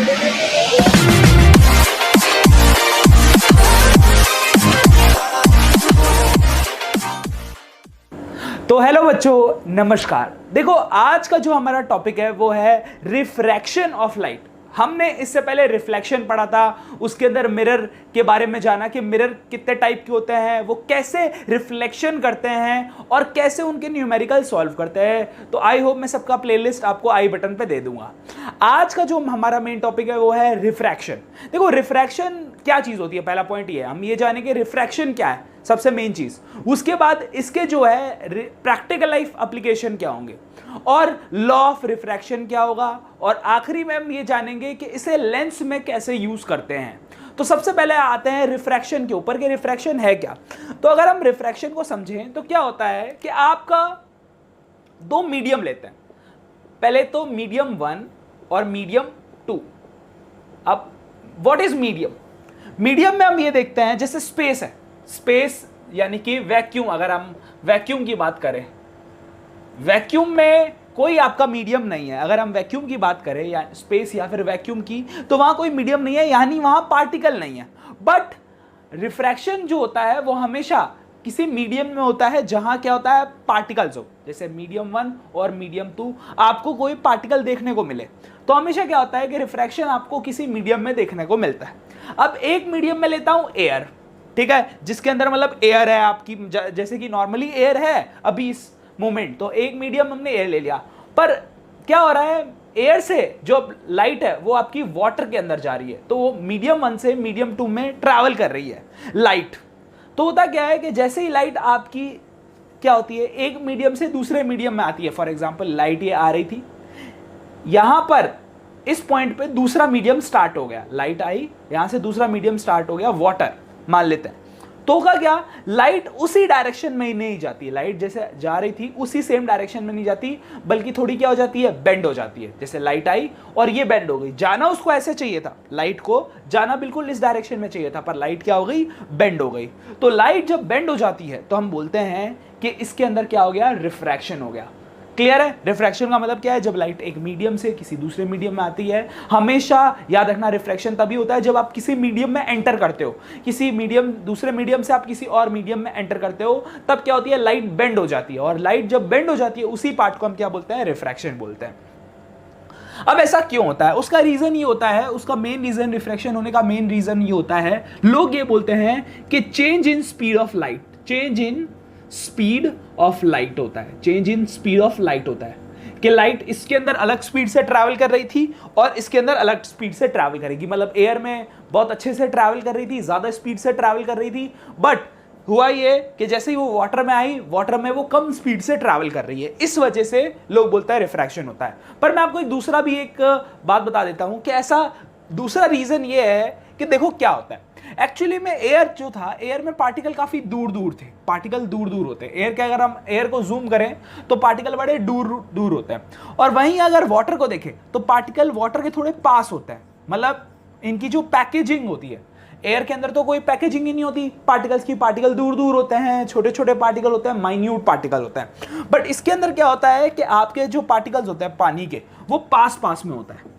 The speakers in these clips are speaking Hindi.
तो हेलो बच्चों, नमस्कार। देखो, आज का जो हमारा टॉपिक है वो है रिफ्रैक्शन ऑफ लाइट। हमने इससे पहले रिफ्लेक्शन पढ़ा था, उसके अंदर मिरर के बारे में जाना कि मिरर कितने टाइप के होते हैं, वो कैसे रिफ्लेक्शन करते हैं और कैसे उनके न्यूमेरिकल सॉल्व करते हैं। तो आई होप मैं सबका प्लेलिस्ट आपको आई बटन पे दे दूंगा। आज का जो हमारा मेन टॉपिक है वो है रिफ्रैक्शन। देखो, रिफ्रैक्शन क्या चीज होती है, पहला पॉइंट ये है, हम ये जानेंगे रिफ्रैक्शन क्या है, सबसे मेन चीज। उसके बाद इसके जो है प्रैक्टिकल लाइफ एप्लीकेशन क्या होंगे और लॉ ऑफ रिफ्रैक्शन क्या होगा, और आखिरी में हम ये जानेंगे कि इसे लेंस में कैसे यूज करते हैं। तो सबसे पहले आते हैं रिफ्रैक्शन के ऊपर कि रिफ्रैक्शन है क्या। तो अगर हम रिफ्रैक्शन को समझें तो क्या होता है कि आपका दो मीडियम लेते हैं, पहले तो मीडियम 1 और मीडियम 2। अब व्हाट इज मीडियम? मीडियम में हम ये देखते हैं जैसे स्पेस है, स्पेस यानी कि वैक्यूम। अगर हम वैक्यूम की बात करें, वैक्यूम में कोई आपका मीडियम नहीं है। अगर हम वैक्यूम की बात करें या स्पेस या फिर वैक्यूम की, तो वहां कोई मीडियम नहीं है, यानी वहां पार्टिकल नहीं है। बट रिफ्रैक्शन जो होता है वो हमेशा किसी मीडियम में होता है जहां क्या होता है, पार्टिकल्स हो। जैसे मीडियम 1 और मीडियम 2 आपको कोई पार्टिकल देखने को मिले, तो हमेशा क्या होता है कि रिफ्रैक्शन आपको किसी मीडियम में देखने को मिलता है। अब एक मीडियम में लेता हूं एयर, ठीक है, जिसके अंदर मतलब एयर है आपकी, जैसे कि नॉर्मली एयर है अभी इस मोमेंट, तो एक मीडियम हमने एयर ले लिया। पर क्या हो रहा है, एयर से जो लाइट है वो आपकी वाटर के अंदर जा रही है, तो वो मीडियम 1 से मीडियम 2 में ट्रैवल कर रही है लाइट। तो होता क्या है कि जैसे ही लाइट आपकी क्या होती है, एक मीडियम से दूसरे मीडियम में आती है। फॉर एग्जांपल लाइट ये आ रही थी, यहां पर इस पॉइंट पे दूसरा मीडियम स्टार्ट हो गया, लाइट आई, यहां से दूसरा मीडियम स्टार्ट हो गया, वाटर मान लेते हैं। तो होगा क्या, लाइट उसी डायरेक्शन में ही नहीं जाती, लाइट जैसे जा रही थी उसी सेम डायरेक्शन में नहीं जाती, बल्कि थोड़ी क्या हो जाती है, बेंड हो जाती है। जैसे लाइट आई और ये बेंड हो गई, जाना उसको ऐसे चाहिए था, लाइट को जाना बिल्कुल इस डायरेक्शन में चाहिए था, पर लाइट क्या हो गई, बेंड हो गई। तो लाइट जब बेंड हो जाती है तो हम बोलते हैं कि इसके अंदर क्या हो गया, रिफ्रैक्शन हो गया। क्लियर है? रिफ्रैक्शन का मतलब क्या है, जब लाइट एक मीडियम से किसी दूसरे मीडियम में आती है। हमेशा याद रखना, रिफ्रैक्शन तभी होता है जब आप किसी मीडियम में एंटर करते हो, किसी मीडियम, दूसरे मीडियम से आप किसी और मीडियम में एंटर करते हो, तब क्या होती है, लाइट बेंड हो जाती है। और लाइट जब बेंड हो जाती है उसी पार्ट को हम क्या बोलते हैं, रिफ्रैक्शन बोलते हैं। अब ऐसा क्यों होता है, उसका रीजन ये होता है, उसका मेन रीजन, रिफ्रैक्शन होने का मेन रीजन ये होता है, लोग ये बोलते हैं कि change in speed of light, change in speed of light होता है, change in speed of light होता है कि लाइट इसके अंदर अलग स्पीड से ट्रैवल कर रही थी और इसके अंदर अलग स्पीड से ट्रैवल करेगी। मतलब एयर में बहुत अच्छे से ट्रैवल कर रही थी, ज्यादा स्पीड से ट्रैवल कर रही थी, बट हुआ ये कि जैसे ही वो वाटर में आई, वाटर में वो कम स्पीड से ट्रैवल कर रही है, इस वजह से लोग बोलते हैं रिफ्रैक्शन होता है। पर मैं आपको एक दूसरा भी एक बात बता देता हूं कि ऐसा दूसरा रीजन ये है कि देखो क्या होता है, एक्चुअली में एयर जो था, एयर में पार्टिकल काफी दूर दूर थे, पार्टिकल दूर दूर होते हैं एयर के। अगर हम एयर को जूम करें तो पार्टिकल बड़े दूर दूर होते हैं, और वहीं अगर वाटर को देखें तो पार्टिकल वाटर के थोड़े पास होते हैं। मतलब इनकी जो पैकेजिंग होती है, एयर के अंदर तो कोई पैकेजिंग ही नहीं होती पार्टिकल्स की, पार्टिकल दूर दूर होते हैं, छोटे छोटे पार्टिकल होते हैं, माइन्यूट पार्टिकल होते हैं। बट इसके अंदर क्या होता है कि आपके जो पार्टिकल्स होते हैं पानी के, वो पास पास में होता है।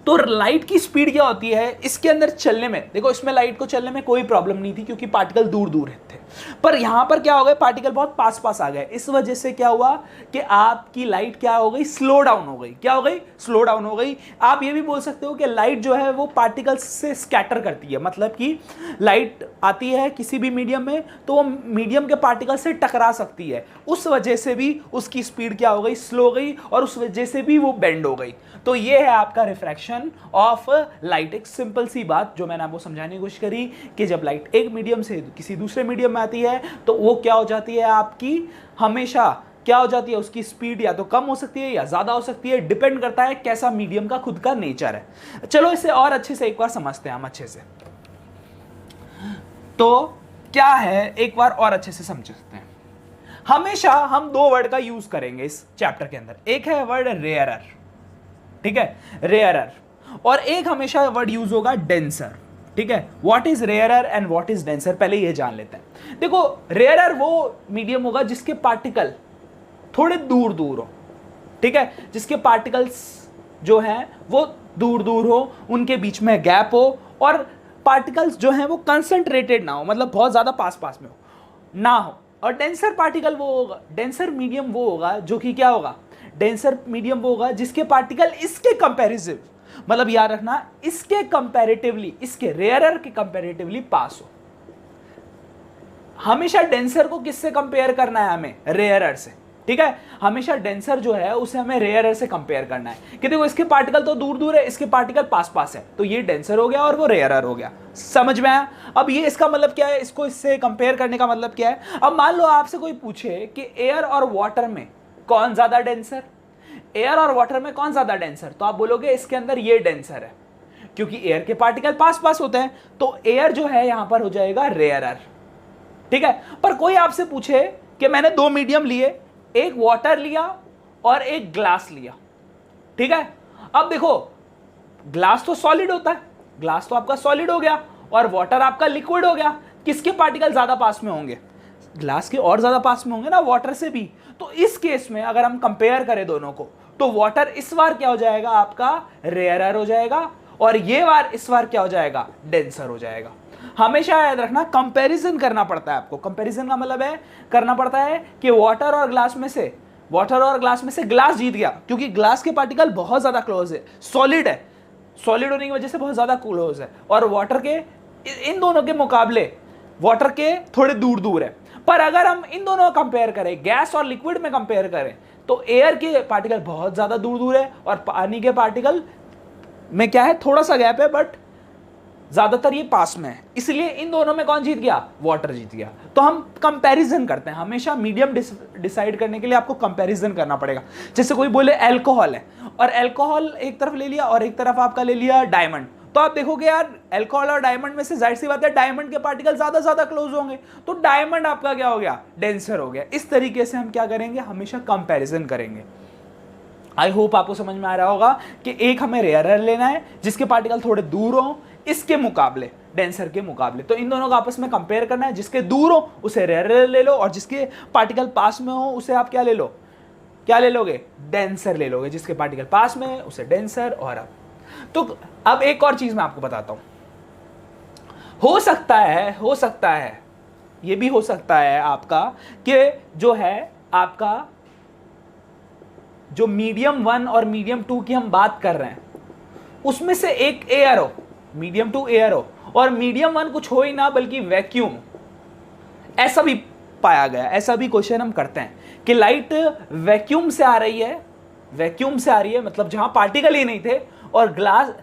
तो लाइट की स्पीड क्या होती है इसके अंदर चलने में, देखो इसमें लाइट को चलने में कोई प्रॉब्लम नहीं थी क्योंकि पार्टिकल दूर दूर थे, पर यहां पर क्या हो गए, पार्टिकल बहुत पास पास आ गए। इस वजह से क्या हुआ कि आपकी लाइट क्या हो गई, स्लो डाउन हो गई। क्या हो गई, स्लो डाउन हो गई। आप ये भी बोल सकते हो कि लाइट जो है वो पार्टिकल्स से स्कैटर करती है, मतलब कि लाइट आती है किसी भी मीडियम में तो वो मीडियम के पार्टिकल से टकरा सकती है, उस वजह से भी उसकी स्पीड क्या हो गई, स्लो हो गई, और उस वजह से भी वो बेंड हो गई। तो ये है आपका रिफ्रैक्शन ऑफ लाइट। एक सिंपल सी बात जो मैंने आपको समझाने की कोशिश करी कि जब लाइट एक मीडियम से किसी दूसरे मीडियम में आती है तो वो क्या हो जाती है, आपकी हमेशा क्या हो जाती है, उसकी स्पीड या तो कम हो सकती है या ज्यादा हो सकती है, डिपेंड करता है कैसा मीडियम का खुद का नेचर है। चलो इसे और अच्छे से एक बार समझते हैं हम अच्छे से। तो क्या है, एक बार और अच्छे से समझते हैं। हमेशा हम दो वर्ड का यूज करेंगे इस चैप्टर के अंदर, एक है वर्ड रेयरर, ठीक है, रेयरर, और एक हमेशा वर्ड यूज होगा डेंसर। ठीक है, what is rarer and what is denser, पहले ये जान लेते हैं। देखो रेयरर वो मीडियम होगा जिसके पार्टिकल थोड़े दूर दूर हो, ठीक है, जिसके पार्टिकल्स जो हैं वो दूर दूर हो, उनके बीच में गैप हो, और पार्टिकल्स जो हैं वो कंसंट्रेटेड ना हो, मतलब बहुत ज़्यादा पास पास में ना हो। और डेंसर पार्टिकल वो होगा, डेंसर मीडियम वो होगा जो कि क्या होगा, डेंसर मीडियम वो होगा जिसके पार्टिकल इसके कंपैरिटिव, मतलब याद रखना, इसके कंपैरेटिवली, इसके रेयरर के कंपैरेटिवली पास हो। हमेशा डेंसर को किससे कंपेयर करना है, हमें रेयरर से, ठीक है। हमेशा डेंसर जो है उसे हमें रेयरर से कंपेयर करना है कि देखो इसके पार्टिकल तो दूर दूर है, इसके पार्टिकल पास पास है, तो ये डेंसर हो गया और वो रेयरर हो गया। समझ में आया? अब ये इसका मतलब क्या है, इसको इससे कंपेयर करने का मतलब क्या है। अब मान लो आपसे कोई पूछे कि एयर और वाटर में कौन ज्यादा डेंसर, एयर और वाटर में कौन ज्यादा डेंसर, तो आप बोलोगे इसके अंदर ये डेंसर है, क्योंकि एयर के पार्टिकल पास पास होते हैं, तो एयर जो है यहां पर हो जाएगा रेयरर, ठीक है। पर कोई आपसे पूछे कि मैंने दो मीडियम लिए, एक वाटर लिया और एक ग्लास लिया, ठीक है। अब देखो ग्लास तो सॉलिड होता है, ग्लास तो आपका सॉलिड हो गया और वाटर आपका लिक्विड हो गया, किसके पार्टिकल ज्यादा पास में होंगे, ग्लास के और ज्यादा पास में होंगे ना वाटर से भी। तो इस केस में अगर हम कंपेयर करें दोनों को, तो वाटर इस बार क्या हो जाएगा, आपका रेयरर हो जाएगा, और ये बार इस बार क्या हो जाएगा, डेंसर हो जाएगा। हमेशा याद रखना कंपैरिजन करना पड़ता है आपको। कंपैरिजन का मतलब है करना पड़ता है कि वाटर और ग्लास में से ग्लास जीत गया, क्योंकि ग्लास के पार्टिकल बहुत ज्यादा क्लोज है, सॉलिड है, सॉलिड होने की वजह से बहुत ज्यादा क्लोज है, और वाटर के, इन दोनों के मुकाबले वाटर के थोड़े दूर दूर है। पर अगर हम इन दोनों को कंपेयर करें, गैस और लिक्विड में कंपेयर करें, तो एयर के पार्टिकल बहुत ज्यादा दूर दूर है और पानी के पार्टिकल में क्या है, थोड़ा सा गैप है, बट ज्यादातर ये पास में है। इसलिए इन दोनों में कौन जीत गया, वाटर जीत गया। तो हम कंपैरिजन करते हैं, हमेशा मीडियम डिसाइड करने के लिए आपको कंपैरिजन करना पड़ेगा। जैसे कोई बोले अल्कोहल है, और अल्कोहल एक तरफ ले लिया और एक तरफ आपका ले लिया डायमंड, तो आप देखोगे यार अल्कोहल और डायमंड में से जाहिर सी बात है डायमंड के पार्टिकल ज्यादा क्लोज होंगे, तो डायमंड आपका क्या हो गया, डेंसर हो गया। इस तरीके से हम क्या करेंगे, हमेशा कंपैरिजन करेंगे। आई होप आपको समझ में आ रहा होगा कि एक हमें रेयरर लेना है जिसके पार्टिकल थोड़े दूर हो इसके मुकाबले, डेंसर के मुकाबले, तो इन दोनों को आपस में कंपेयर करना है। जिसके दूर हो उसे रेयरर ले लो, और जिसके पार्टिकल पास में हो उसे आप क्या ले लो, क्या ले लोगे, डेंसर ले लोगे। जिसके पार्टिकल पास में है उसे डेंसर। और अब एक और चीज मैं आपको बताता हूं, हो सकता है ये भी हो सकता है आपका कि जो है आपका जो मीडियम 1 और मीडियम 2 की हम बात कर रहे हैं उसमें से एक एयर हो, मीडियम 2 एयर हो, और मीडियम 1 कुछ हो ही ना बल्कि वैक्यूम। ऐसा भी पाया गया, ऐसा भी क्वेश्चन हम करते हैं कि लाइट वैक्यूम से आ रही है, मतलब जहां पार्टिकल ही नहीं थे, और ग्लास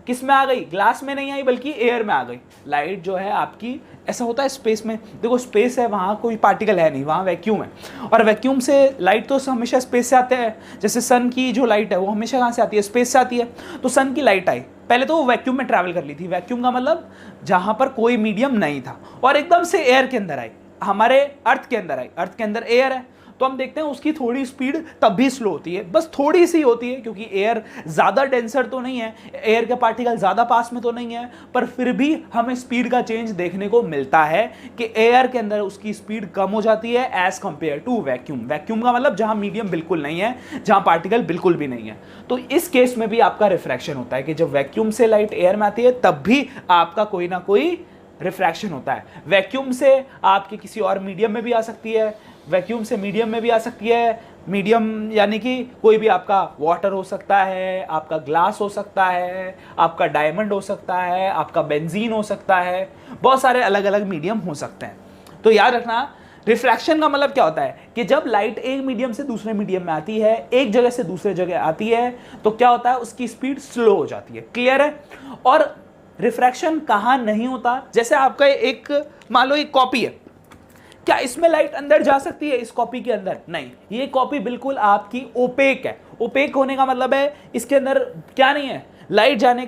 किस में आ गई, ग्लास में नहीं आई बल्कि एयर में आ गई। लाइट जो है आपकी, ऐसा होता है स्पेस में, देखो स्पेस है, वहां कोई पार्टिकल है नहीं, वहां वैक्यूम है, और वैक्यूम से लाइट तो हमेशा स्पेस से आते हैं। जैसे सन की जो लाइट है वो हमेशा कहां से आती है, स्पेस से आती है। तो सन की लाइट आई, पहले तो वो वैक्यूम में ट्रैवल कर ली थी, वैक्यूम का मतलब जहां पर कोई मीडियम नहीं था, और एकदम से एयर के अंदर आई, हमारे अर्थ के अंदर आई, अर्थ के अंदर एयर है, तो हम देखते हैं उसकी थोड़ी स्पीड तब भी स्लो होती है, बस थोड़ी सी होती है, क्योंकि एयर ज़्यादा डेंसर तो नहीं है, एयर के पार्टिकल ज़्यादा पास में तो नहीं है, पर फिर भी हमें स्पीड का चेंज देखने को मिलता है कि एयर के अंदर उसकी स्पीड कम हो जाती है as compare to vacuum. Vacuum का मतलब जहां मीडियम बिल्कुल नहीं है, जहां पार्टिकल बिल्कुल भी नहीं है। तो इस केस में भी आपका रिफ्रैक्शन होता है कि जब वैक्यूम से लाइट एयर में आती है तब भी आपका कोई ना कोई रिफ्रैक्शन होता है। वैक्यूम से आपके किसी और मीडियम में भी आ सकती है, वैक्यूम से मीडियम में भी आ सकती है। मीडियम यानी कि कोई भी आपका वाटर हो सकता है, आपका ग्लास हो सकता है, आपका डायमंड हो सकता है, आपका बेंजीन हो सकता है, बहुत सारे अलग अलग मीडियम हो सकते हैं। तो याद रखना रिफ्रैक्शन का मतलब क्या होता है कि जब लाइट एक मीडियम से दूसरे मीडियम में आती है, एक जगह से दूसरे जगह आती है, तो क्या होता है, उसकी स्पीड स्लो हो जाती है। क्लियर है? और रिफ्रैक्शन कहाँ नहीं होता, जैसे आपका एक मान लो एक कॉपी है, क्या इसमें लाइट अंदर जा सकती है इस कॉपी के अंदर? नहीं, ये कॉपी बिल्कुल आपकी ओपेक है। ओपेक होने का मतलब है इसके अंदर क्या नहीं है, लाइट जाने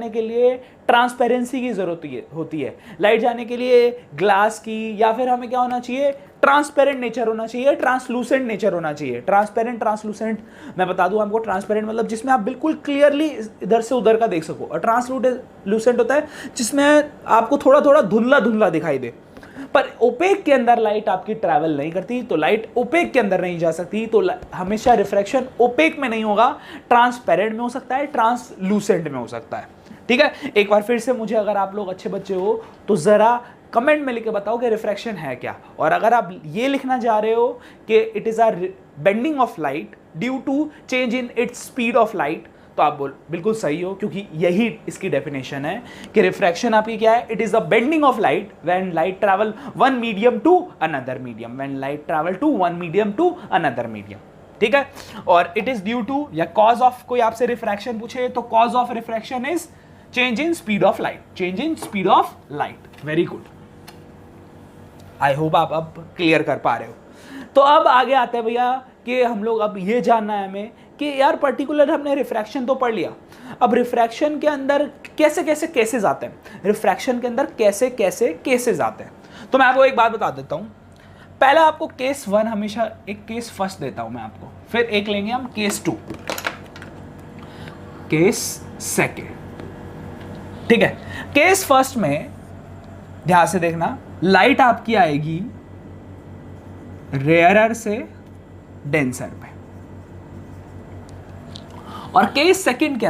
के लिए ट्रांसपेरेंसी की जरूरत होती है। लाइट जाने के लिए ग्लास की, या फिर हमें क्या होना चाहिए, ट्रांसपेरेंट नेचर होना चाहिए, ट्रांसलूसेंट नेचर होना चाहिए। ट्रांसलूसेंट मैं बता दूं आपको, ट्रांसपेरेंट मतलब जिसमें आप बिल्कुल क्लियरली इधर से उधर का देख सको, और ट्रांसलूसेंट होता है जिसमें आपको थोड़ा थोड़ा धुंधला धुंधला दिखाई दे। पर ओपेक के अंदर लाइट आपकी ट्रैवल नहीं करती, तो लाइट ओपेक के अंदर नहीं जा सकती, तो हमेशा रिफ्रैक्शन ओपेक में नहीं होगा, ट्रांसपेरेंट में हो सकता है, ट्रांसलूसेंट में हो सकता है। ठीक है, एक बार फिर से मुझे, अगर आप लोग अच्छे बच्चे हो तो जरा कमेंट में लिख के बताओ कि रिफ्रैक्शन है क्या। और अगर आप ये लिखना चाह रहे हो कि it is a bending of light due to change in its speed of light, तो आप बिल्कुल सही हो, क्योंकि यही इसकी डेफिनेशन है कि रिफ्रैक्शन आपकी क्या है, it is the bending of light when light travel one medium to another medium, when light travel to one medium to another medium. ठीक है, और इट इज ड्यू टू या कॉज ऑफ, कोई आपसे रिफ्रैक्शन पूछे तो cause of refraction is change in speed of light, change in speed of light. Very good, I hope आप अब क्लियर कर पा रहे हो। तो अब आगे आते हैं भैया कि हम लोग अब ये जानना है हमें कि यार पर्टिकुलर हमने रिफ्रैक्शन तो पढ़ लिया, अब रिफ्रैक्शन के अंदर कैसे कैसे केसेस आते हैं, रिफ्रैक्शन के अंदर कैसे कैसे केसेस आते हैं। तो मैं आपको एक बात बता देता हूँ, पहला आपको केस 1, हमेशा एक केस फर्स्ट देता हूँ मैं आपको, फिर एक लेंगे हम केस 2, केस सेकेंड। ठीक है, केस फर्स्ट में ध्यान से देखना, लाइट आपकी आएगी रेयरर से डेंसर पे, और केस सेकंड के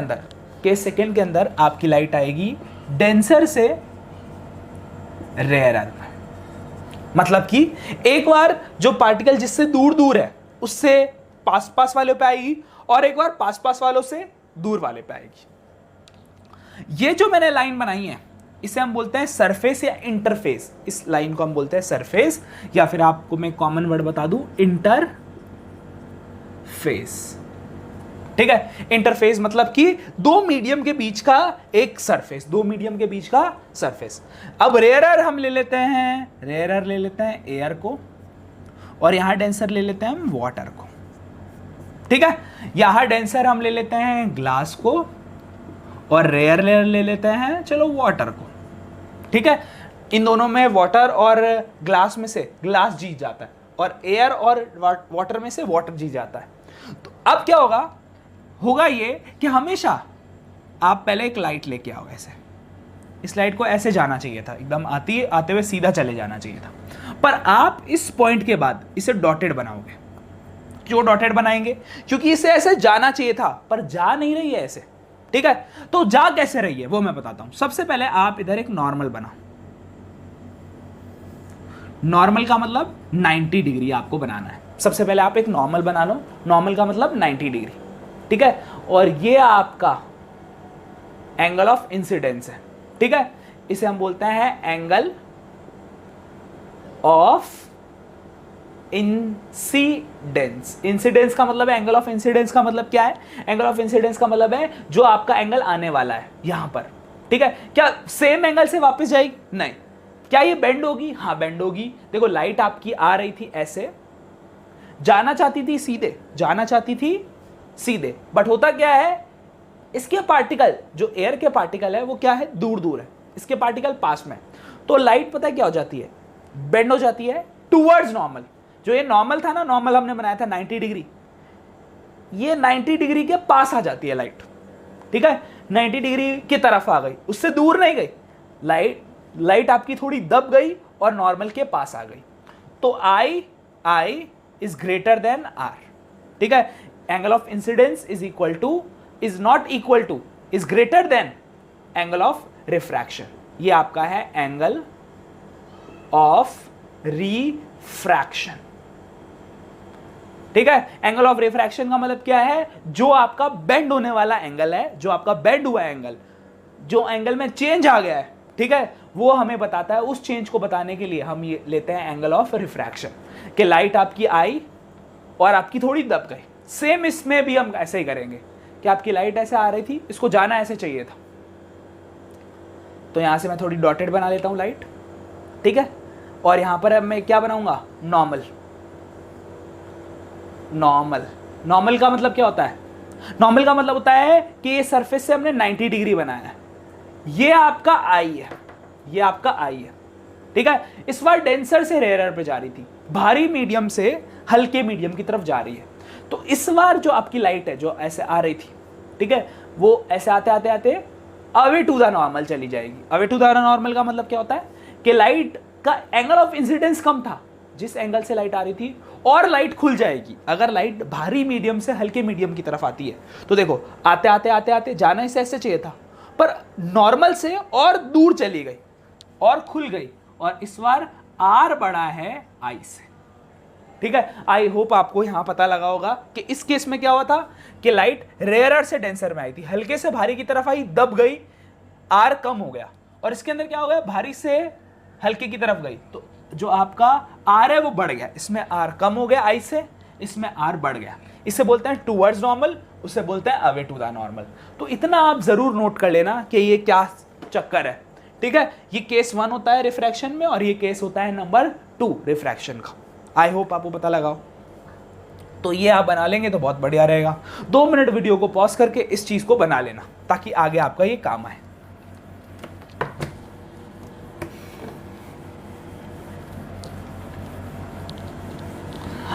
अंदर आपकी लाइट आएगी डेंसर से रेयरर पे। मतलब कि एक बार जो पार्टिकल जिससे दूर दूर है उससे पास पास वाले पे आएगी, और एक बार पास पास वालों से दूर वाले पे आएगी। ये जो मैंने लाइन बनाई है इसे हम बोलते हैं सरफेस या इंटरफेस। इस लाइन को हम बोलते हैं सरफेस, या फिर आपको मैं कॉमन वर्ड बता दूं, इंटरफेस। ठीक है, इंटरफेस मतलब कि दो मीडियम के बीच का एक सरफेस, दो मीडियम के बीच का सरफेस। अब रेयरर हम ले लेते हैं, एयर को, और यहां डेंसर ले लेते हैं हम वाटर को। ठीक है, यहां डेंसर हम ले लेते हैं ग्लास को, और रेयर ले लेते हैं चलो वाटर को। ठीक है, इन दोनों में वाटर और ग्लास में से ग्लास जीत जाता है, और एयर और वाटर में से वाटर जीत जाता है। तो अब क्या होगा ये कि हमेशा आप पहले एक लाइट लेके आओ, ऐसे इस लाइट को ऐसे जाना चाहिए था, एकदम आते हुए सीधा चले जाना चाहिए था, पर आप इस पॉइंट के बाद इसे डॉटेड बनाओगे। क्यों डॉटेड बनाएंगे? क्योंकि इसे ऐसे जाना चाहिए था पर जा नहीं रही है ऐसे। ठीक है, तो जा कैसे रही है वो मैं बताता हूं। सबसे पहले आप इधर एक नॉर्मल बनाओ, नॉर्मल का मतलब 90 डिग्री आपको बनाना है। सबसे पहले आप एक नॉर्मल बना लो, नॉर्मल का मतलब 90 डिग्री। ठीक है, और ये आपका एंगल ऑफ इंसिडेंस है। ठीक है, इसे हम बोलते हैं एंगल ऑफ इंसिडेंस। इंसिडेंस का मतलब है, एंगल ऑफ इंसिडेंस का मतलब क्या है? एंगल ऑफ इंसिडेंस का मतलब है जो आपका एंगल आने वाला है यहां पर। ठीक है, क्या सेम एंगल से वापस जाएगी? नहीं। क्या ये बेंड होगी? हाँ बेंड होगी। देखो लाइट आपकी आ रही थी ऐसे, जाना चाहती थी सीधे, बट होता क्या है, इसके पार्टिकल जो एयर के पार्टिकल है वो क्या है, दूर दूर है, इसके पार्टिकल पास में। तो लाइट पता है क्या हो जाती है, बेंड हो जाती है टूवर्ड्स नॉर्मल। जो ये नॉर्मल था ना, नॉर्मल हमने बनाया था 90 डिग्री, ये 90 डिग्री के पास आ जाती है लाइट। ठीक है, 90 डिग्री की तरफ आ गई, उससे दूर नहीं गई। लाइट आपकी थोड़ी दब गई और नॉर्मल के पास आ गई। तो I is greater than are. ठीक है, angle of incidence is greater than angle of refraction. ये आपका है एंगल ऑफ रिफ्रैक्शन। ठीक है, एंगल ऑफ रिफ्रैक्शन का मतलब क्या है, जो आपका बेंड होने वाला एंगल है, जो आपका बेंड हुआ एंगल, जो एंगल में चेंज आ गया है, ठीक है, वो हमें बताता है। उस चेंज को बताने के लिए हम ये लेते हैं एंगल ऑफ रिफ्रैक्शन, कि लाइट आपकी आई और आपकी थोड़ी दब गई। सेम इसमें भी हम ऐसे ही करेंगे कि आपकी लाइट ऐसे आ रही थी, इसको जाना ऐसे चाहिए था, तो यहां से मैं थोड़ी डॉटेड बना लेता हूं लाइट। ठीक है, और यहां पर अब मैं क्या बनाऊंगा, नॉर्मल का मतलब क्या होता है, नॉर्मल का मतलब होता है कि ये सरफेस से हमने 90 डिग्री बनाया है, ये आपका आई है, ठीक है। इस बार डेंसर से रेयरर पे जा रही थी, भारी मीडियम से हल्के मीडियम की तरफ जा रही है। तो इस बार जो आपकी लाइट है जो ऐसे आ रही थी, ठीक है, वो ऐसे आते अवे टू द नॉर्मल चली जाएगी। अवे टू द नॉर्मल का मतलब क्या होता है कि लाइट का एंगल ऑफ इंसिडेंस कम था, जिस एंगल से लाइट आ रही थी, और लाइट खुल जाएगी अगर लाइट भारी मीडियम से हल्के मीडियम की तरफ आती है। तो देखो आते आते आते आते जाना इसे ऐसे चाहिए था, पर नॉर्मल से और दूर चली गई और खुल गई, और इस बार आर बड़ा है आई से। ठीक है, आई होप आपको यहां पता लगा होगा कि इस केस में क्या हुआ था कि लाइट रेयरर से डेंसर में आई थी, हल्के से भारी की तरफ आई, दब गई, आर कम हो गया, और इसके अंदर क्या हो गया, भारी से हल्के की तरफ गई, तो जो आपका आर है वो बढ़ गया, इसमें आर कम हो गया आई से, इसमें आर बढ़ गया। इसे बोलते हैं टूवर्ड्स नॉर्मल, उसे बोलते हैं अवे टू द नॉर्मल। तो इतना आप जरूर नोट कर लेना कि ये क्या चक्कर है। ठीक है, ये केस 1 होता है रिफ्रैक्शन में, और ये केस होता है नंबर 2 रिफ्रैक्शन का। आई होप आपको पता लगा हो। तो ये आप बना लेंगे तो बहुत बढ़िया रहेगा। 2 मिनट वीडियो को पॉज करके इस चीज को बना लेना, ताकि आगे आपका ये काम आए।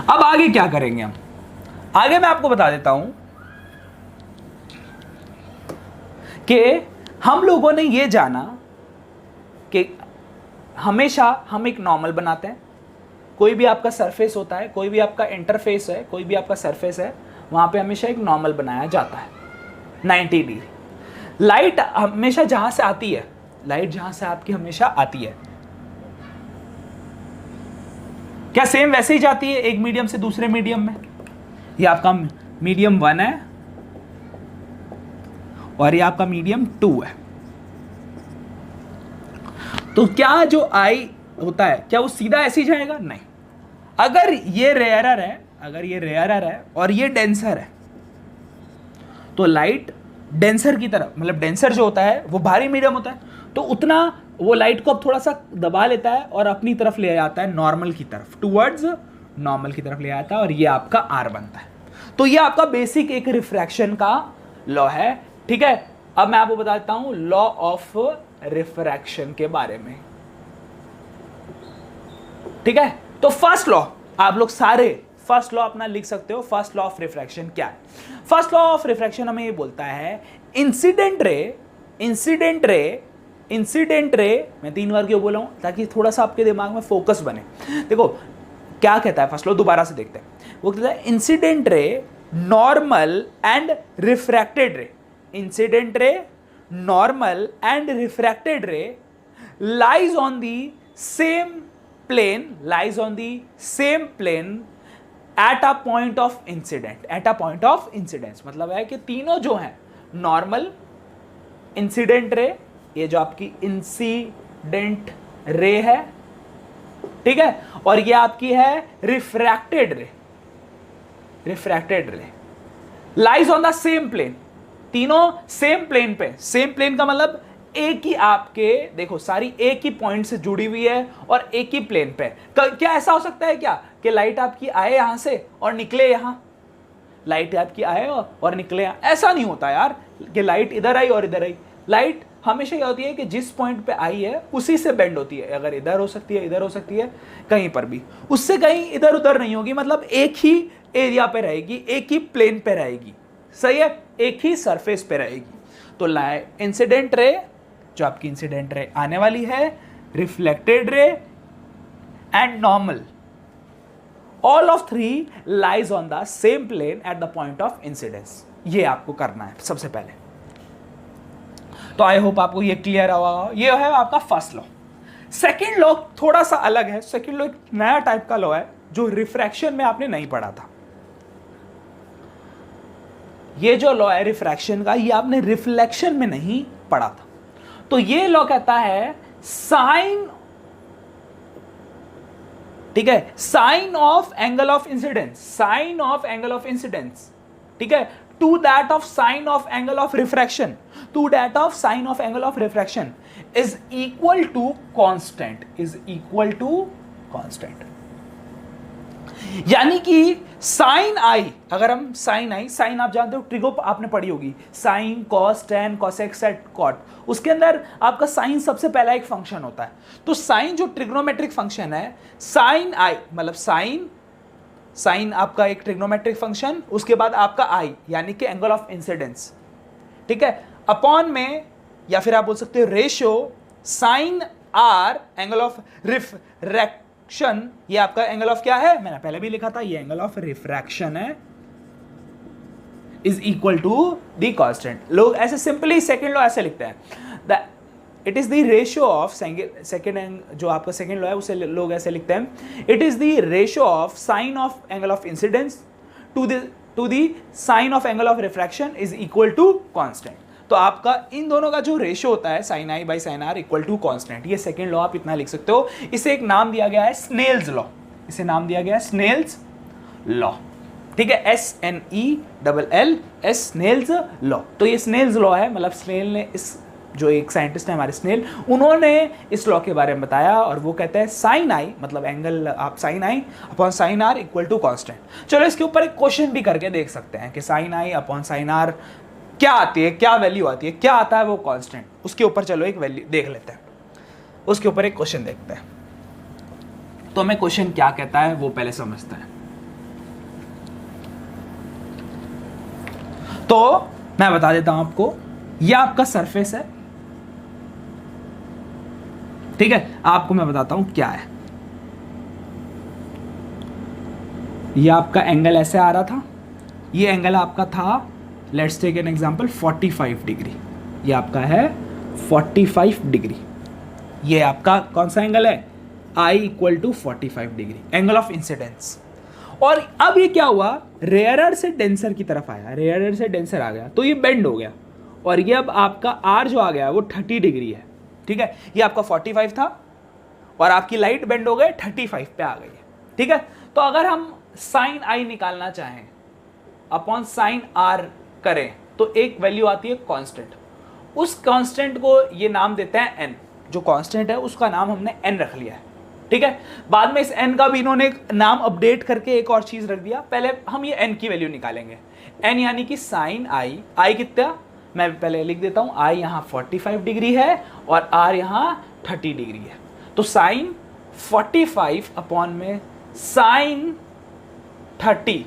अब आगे क्या करेंगे हम, आगे मैं आपको बता देता हूं कि हम लोगों ने ये जाना कि हमेशा हम एक नॉर्मल बनाते हैं। कोई भी आपका सरफेस होता है, कोई भी आपका इंटरफेस है, कोई भी आपका सरफेस है, वहां पे हमेशा एक नॉर्मल बनाया जाता है 90 डिग्री। लाइट हमेशा जहां से आती है, लाइट जहां से आपकी हमेशा आती है, क्या सेम वैसे ही जाती है एक मीडियम से दूसरे मीडियम में? ये आपका मीडियम 1 है और ये आपका मीडियम 2 है। तो क्या जो आई होता है, क्या वो सीधा ऐसे ही जाएगा? नहीं। अगर ये रेयरर है, अगर ये रेयरर है और ये डेंसर है, तो लाइट डेंसर की तरफ, मतलब डेंसर जो होता है वो भारी मीडियम होता है, तो उतना वो लाइट को अब थोड़ा सा दबा लेता है और अपनी तरफ ले जाता है, नॉर्मल की तरफ, टूवर्ड्स नॉर्मल की तरफ ले आता है, और ये आपका आर बनता है। तो ये आपका बेसिक एक रिफ्रैक्शन का लॉ है। ठीक है, अब मैं आपको बताता हूं लॉ ऑफ रिफ्रैक्शन के बारे में। ठीक है, तो फर्स्ट लॉ आप लोग सारे फर्स्ट लॉ अपना लिख सकते हो। फर्स्ट लॉ ऑफ रिफ्रैक्शन क्या है? फर्स्ट लॉ ऑफ रिफ्रैक्शन हमें ये बोलता है इंसिडेंट रे, मैं 3 बार क्यों बोला हूं, ताकि थोड़ा सा आपके दिमाग में फोकस बने। देखो क्या कहता है फर्स्ट लॉ, दोबारा से देखते हैं। वो कहता है incident ray, normal and refracted रे, incident ray, normal and refracted रे lies on the same plane, lies on the same plane at a point of incident, at a point of incidence। मतलब है कि तीनों जो हैं, नॉर्मल, इंसिडेंट रे, ये जो आपकी इंसिडेंट रे है, ठीक है, और ये आपकी है refracted ray, refracted ray lies on the same plane, तीनों सेम प्लेन पे। सेम प्लेन का मतलब एक ही आपके, देखो सारी एक ही पॉइंट से जुड़ी हुई है और एक ही प्लेन पे। क्या ऐसा हो सकता है क्या कि लाइट आपकी आए यहां से और निकले यहां, लाइट आपकी आए और निकले यहां? ऐसा नहीं होता यार कि लाइट इधर आई और इधर आई। लाइट हमेशा क्या होती है कि जिस पॉइंट पे आई है उसी से बेंड होती है। अगर इधर हो सकती है, इधर हो सकती है, कहीं पर भी, उससे कहीं इधर उधर नहीं होगी। मतलब एक ही एरिया पे रहेगी, एक ही प्लेन पे रहेगी, सही है, एक ही सरफेस पे रहेगी। तो इंसिडेंट रे, जो आपकी इंसिडेंट रे आने वाली है, reflected ray and normal, all of 3 lies on the same plane at the point of incidence. ये आपको करना है सबसे पहले। तो आई होप आपको ये क्लियर होगा। ये है आपका फर्स्ट लॉ। सेकंड लॉ थोड़ा सा अलग है। सेकंड लॉ एक नया टाइप का लॉ है जो रिफ्रैक्शन में आपने नहीं पढ़ा था। ये जो लॉ है रिफ्रैक्शन का, ये आपने रिफ्लेक्शन में नहीं पढ़ा था। तो ये लॉ कहता है साइन, ठीक है, sine of angle of incidence, sine of angle of incidence, ठीक है, to that of sine of angle of refraction, to that of sine of angle of refraction is equal to constant, is equal to constant. यानी कि साइन आई, अगर हम साइन आई, साइन आप जानते हो ट्रिगो आपने पढ़ी होगी, sine, cos, tan, cosec, sec, cot, उसके अंदर आपका साइन सबसे पहला एक फंक्शन होता है। तो साइन जो ट्रिग्नोमेट्रिक फंक्शन है, साइन आई मतलब साइन, साइन आपका एक ट्रिग्नोमेट्रिक फंक्शन, उसके बाद आपका आई यानी कि एंगल ऑफ इंसिडेंस, ठीक है, अपॉन में, या फिर आप बोल सकते हो ratio sine r angle of refraction, ये आपका एंगल ऑफ क्या है, मैंने पहले भी लिखा था, ये एंगल ऑफ रिफ्रैक्शन है, is equal to the constant. लोग ऐसे सिंपली सेकंड लॉ ऐसे लिखते हैं, it is the ratio of second, जो आपका सेकंड लॉ है उसे लोग ऐसे लिखते हैं, it is the ratio of sine of angle of incidence to the sine of angle of refraction is equal to constant. तो आपका इन दोनों का जो रेशियो होता है sine i by sine r equal to constant, ये सेकंड लॉ आप इतना लिख सकते हो। इसे एक नाम दिया गया है स्नेल्स लॉ, इसे नाम दिया गया है स्नेल्स लॉ, ठीक है, SNELL स्नेल्स लॉ। तो ये स्नेल्स लॉ है, मतलब स्नेल ने, इस जो एक साइंटिस्ट है हमारे स्नेल, उन्होंने इस लॉ के बारे में बताया और वो कहते हैं साइन आई मतलब एंगल आप sine i upon sine r equal to constant. चलो इसके ऊपर एक क्वेश्चन भी करके देख सकते हैं कि sine i upon sine r क्या आती है, क्या वैल्यू आती है, क्या आता है वो कांस्टेंट, उसके ऊपर चलो एक वैल्यू देख लेते हैं, उसके ऊपर एक क्वेश्चन देखते हैं। तो हमें क्वेश्चन क्या कहता है वो पहले समझते हैं। तो मैं बता देता हूं आपको, यह आपका सरफेस है, ठीक है, आपको मैं बताता हूं क्या है। यह आपका एंगल ऐसे आ रहा था, ये एंगल आपका था, let's take an example 45 degree, ये आपका है 45 डिग्री, ये आपका कौन सा एंगल है, I equal to 45 degree angle of incidence. और अब ये क्या हुआ, रेयरर से डेंसर की तरफ आया, रेयरर से डेंसर आ गया तो ये बेंड हो गया, और ये अब आपका आर जो आ गया वो 30 डिग्री है, ठीक है, ये आपका 45 था और आपकी लाइट बेंड हो गए 35 पे आ गई है, ठीक है। तो अगर हम साइन आई निकालना चाहें अपॉन साइन आर करें तो एक वैल्यू आती है कांस्टेंट, उस कांस्टेंट को ये नाम देते हैं एन, जो कांस्टेंट है उसका नाम हमने एन रख लिया है, ठीक है। बाद में इस एन का भी इन्होंने नाम अपडेट करके एक और चीज रख दिया, पहले हम ये एन की वैल्यू निकालेंगे, एन यानी कि साइन आई, आई कितना, मैं पहले लिख देता हूं, आई यहाँ 45 डिग्री है और आर यहाँ 30 डिग्री है, तो साइन 45 अपॉन में साइन 30,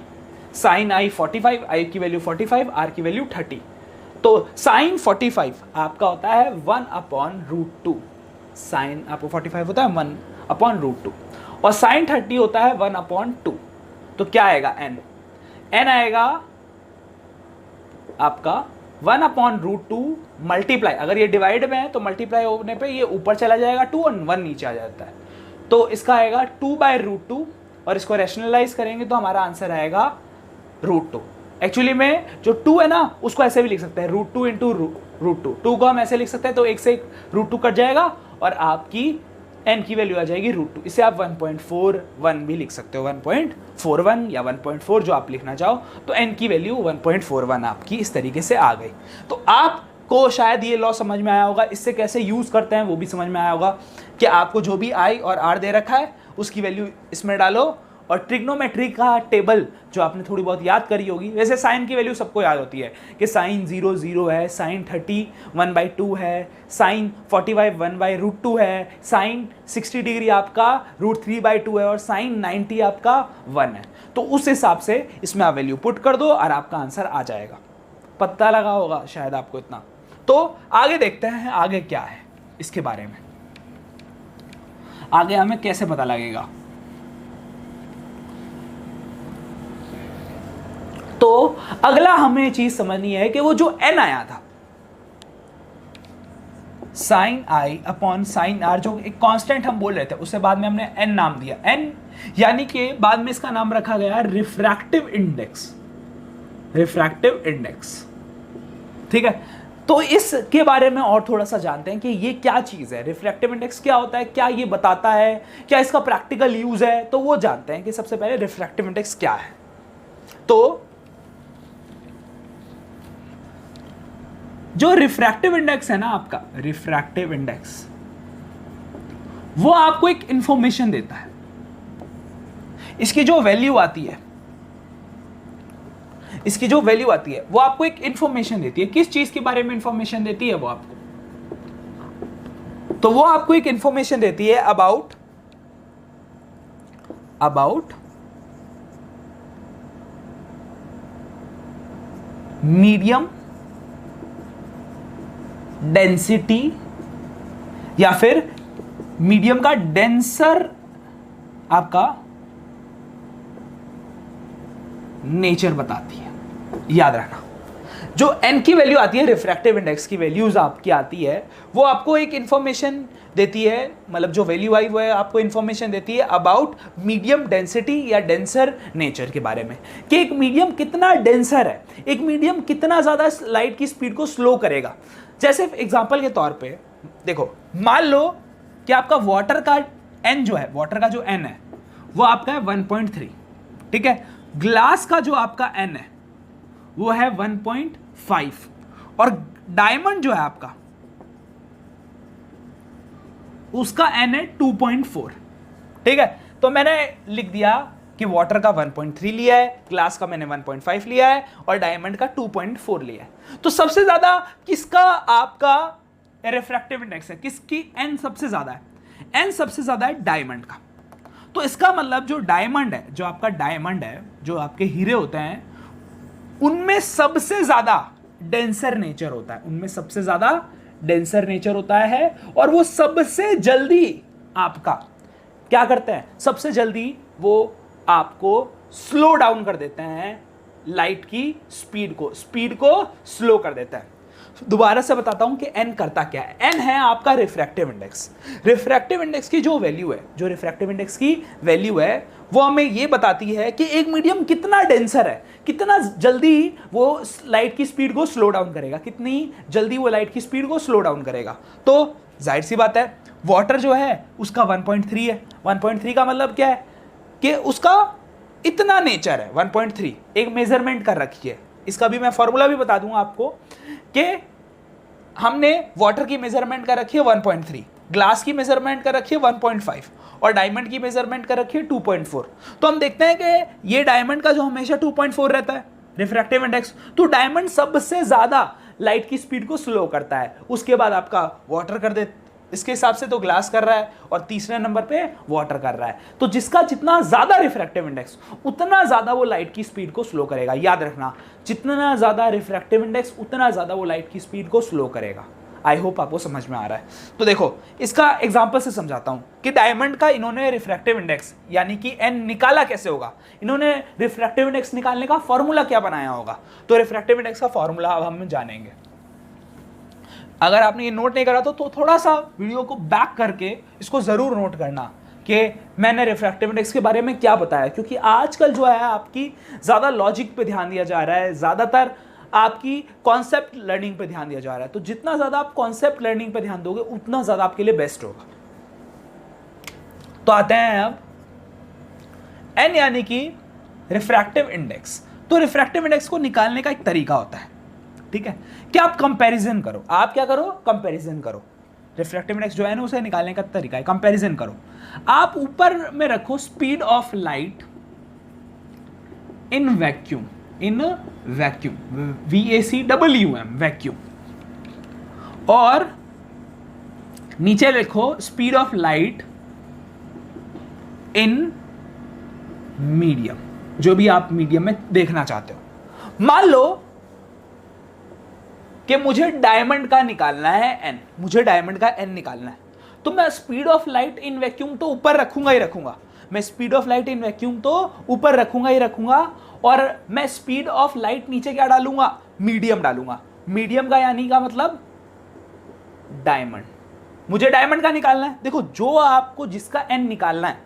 साइन आई 45, आई की वैल्यू 45, आर की वैल्यू 30, तो साइन 45 आपका होता है 1 अपॉन रूट 2, साइन आपको 45 होता है 1 अपॉन रूट 2 और साइन 30 होता है 1 अपॉन 2, तो क्या आएगा एन, एन आएगा आपका 1 अपॉन रूट 2 मल्टीप्लाई, अगर ये डिवाइड में है तो मल्टीप्लाई होने पे ये ऊपर चला जाएगा 2 और 1 नीचे आ जाता है, तो इसका आएगा 2 बाय रूट 2 और इसको रैशनलाइज करेंगे तो हमारा आंसर आएगा रूट 2। एक्चुअली में जो 2 है ना उसको ऐसे भी लिख सकते हैं, रूट 2 इंटू रूट 2 को हम ऐसे लिख सकते हैं, तो एक से एक रूट 2 कट जाएगा और आपकी n की वैल्यू आ जाएगी रूट 2, इसे आप 1.41 भी लिख सकते हो, 1.41 या 1.4 जो आप लिखना चाहो, तो n की वैल्यू 1.41 आपकी इस तरीके से आ गई। तो आपको शायद ये लॉ समझ में आया होगा, इससे कैसे यूज करते हैं वो भी समझ में आया होगा कि आपको जो भी i और r दे रखा है उसकी वैल्यू इसमें डालो, और ट्रिग्नोमेट्री का टेबल जो आपने थोड़ी बहुत याद करी होगी, वैसे साइन की वैल्यू सबको याद होती है कि साइन 0 0 है, साइन 30 1/2 है, साइन 45 1/√2 है, साइन 60 डिग्री आपका √3/2 है और साइन 90 आपका 1 है। तो उस हिसाब से इसमें आप वैल्यू पुट कर दो और आपका आंसर आ जाएगा, पता लगा होगा शायद आपको इतना। तो आगे देखते हैं आगे क्या है इसके बारे में, आगे हमें कैसे पता लगेगा। तो अगला हमें चीज समझनी है कि वो जो n आया था sine i upon sine r, जो एक कांस्टेंट हम बोल रहे थे, उससे बाद में हमने n नाम दिया, n यानी कि बाद में इसका नाम रखा गया रिफ्रैक्टिव इंडेक्स, रिफ्रैक्टिव इंडेक्स, ठीक है। तो इसके बारे में और थोड़ा सा जानते हैं कि ये क्या चीज है, रिफ्रैक्टिव इंडेक्स क्या होता है, क्या ये बताता है, क्या इसका प्रैक्टिकल यूज है, तो वो जानते हैं कि सबसे पहले रिफ्रैक्टिव इंडेक्स क्या है। तो जो रिफ्रैक्टिव इंडेक्स है ना आपका, रिफ्रैक्टिव इंडेक्स वो आपको एक इंफॉर्मेशन देता है, इसकी जो वैल्यू आती है, इसकी जो वैल्यू आती है वो आपको एक इंफॉर्मेशन देती है। किस चीज के बारे में इंफॉर्मेशन देती है वो आपको, तो वो आपको एक इंफॉर्मेशन देती है अबाउट मीडियम डेंसिटी या फिर मीडियम का डेंसर आपका नेचर बताती है। याद रखना, जो n की वैल्यू आती है, रिफ्रैक्टिव इंडेक्स की वैल्यूज आपकी आती है, वो आपको एक इंफॉर्मेशन देती है, मतलब जो वैल्यू आई वो है आपको इंफॉर्मेशन देती है अबाउट मीडियम डेंसिटी या डेंसर नेचर के बारे में, कि एक मीडियम कितना डेंसर है, एक मीडियम कितना ज्यादा लाइट की स्पीड को स्लो करेगा। जैसे एग्जांपल के तौर पे देखो, मान लो कि आपका वाटर का n जो है, वाटर का जो n है वो आपका है 1.3, ठीक है। ग्लास का जो आपका n है वो है 1.5 और डायमंड जो है आपका उसका n है 2.4, ठीक है। तो मैंने लिख दिया कि वाटर का 1.3 लिया है, ग्लास का मैंने 1.5 लिया है और डायमंड का 2.4 लिया है। तो सबसे ज्यादा किसका आपका रिफ्रैक्टिव इंडेक्स है, किसकी n सबसे ज्यादा है? n सबसे ज्यादा है डायमंड का। तो इसका मतलब जो डायमंड है, जो आपका डायमंड है, जो आपके हीरे होते हैं, उनमें सबसे ज्यादा डेंसर नेचर होता है, उनमें सबसे ज्यादा डेंसर नेचर होता है और वो सबसे जल्दी आपका क्या करते हैं, सबसे जल्दी वो आपको स्लो डाउन कर देते हैं, लाइट की स्पीड को स्लो कर देता है। दोबारा से बताता हूं कि n करता क्या है। n है आपका रिफ्रैक्टिव इंडेक्स। रिफ्रैक्टिव इंडेक्स की जो वैल्यू है, जो रिफ्रैक्टिव इंडेक्स की वैल्यू है वो हमें ये बताती है कि एक मीडियम कितना डेंसर है, कितना जल्दी वो लाइट की स्पीड को स्लो डाउन करेगा, कितनी जल्दी वो लाइट की स्पीड को स्लो डाउन करेगा। तो जाहिर सी बात है, वाटर जो है उसका 1.3 है। 1.3 का मतलब क्या है कि उसका इतना नेचर है 1.3, एक मेजरमेंट कर रखी है। इसका भी मैं फॉर्मूला भी बता दूंगा आपको कि हमने वाटर की मेजरमेंट कर रखी है 1.3, ग्लास की मेजरमेंट कर रखी है 1.5 और डायमंड की मेजरमेंट कर रखी है 2.4। तो हम देखते हैं कि ये डायमंड का जो हमेशा 2.4 रहता है रिफ्रैक्टिव इंडेक्स, तो डायमंड सबसे ज्यादा लाइट की स्पीड को स्लो करता है। उसके बाद आपका वाटर कर दे, इसके हिसाब से तो ग्लास कर रहा है और तीसरे नंबर पे वाटर कर रहा है। तो जिसका जितना ज्यादा रिफ्रैक्टिव इंडेक्स उतना ज्यादा वो लाइट की स्पीड को स्लो करेगा। याद रखना, जितना ज्यादा रिफ्रैक्टिव इंडेक्स उतना ज्यादा वो लाइट की स्पीड को स्लो करेगा। आई होप आपको समझ में आ रहा है। तो देखो, इसका एग्जांपल से समझाता हूं कि डायमंड का इन्होंने रिफ्रैक्टिव इंडेक्स यानी कि n निकाला कैसे होगा। इन्होंने रिफ्रैक्टिव इंडेक्स निकालने का फॉर्मूला क्या बनाया होगा, तो रिफ्रैक्टिव इंडेक्स का फॉर्मूला अब हम जानेंगे। अगर आपने ये नोट नहीं करा तो थोड़ा सा वीडियो को बैक करके इसको जरूर नोट करना कि मैंने रिफ्रैक्टिव इंडेक्स के बारे में क्या बताया, क्योंकि आजकल जो है आपकी ज्यादा लॉजिक पे ध्यान दिया जा रहा है, ज्यादातर आपकी कॉन्सेप्ट लर्निंग पे ध्यान दिया जा रहा है। तो जितना ज्यादा आप कॉन्सेप्ट लर्निंग पे ध्यान दोगे उतना ज्यादा आपके लिए बेस्ट होगा। तो आते हैं अब n यानी कि रिफ्रैक्टिव इंडेक्स। तो रिफ्रैक्टिव इंडेक्स को निकालने का एक तरीका होता है, ठीक है, कि आप कंपैरिजन करो। आप क्या करो, कंपैरिजन करो। रिफ्रैक्टिव इंडेक्स जो है ना उसे निकालने का तरीका है कंपैरिजन करो। आप ऊपर में रखो speed of light in vacuum, VACWM vacuum, और नीचे लिखो speed of light in medium, जो भी आप मीडियम में देखना चाहते हो। मान लो कि मुझे डायमंड का निकालना है n, मुझे डायमंड का n निकालना है, तो मैं speed of light in vacuum तो ऊपर रखूंगा ही रखूंगा। मैं speed of light in vacuum तो ऊपर रखूंगा ही रखूंगा, और मैं स्पीड ऑफ लाइट नीचे क्या डालूंगा, मीडियम डालूंगा। मीडियम का यानी का मतलब डायमंड। मुझे डायमंड का निकालना है। देखो, जो आपको जिसका n निकालना है,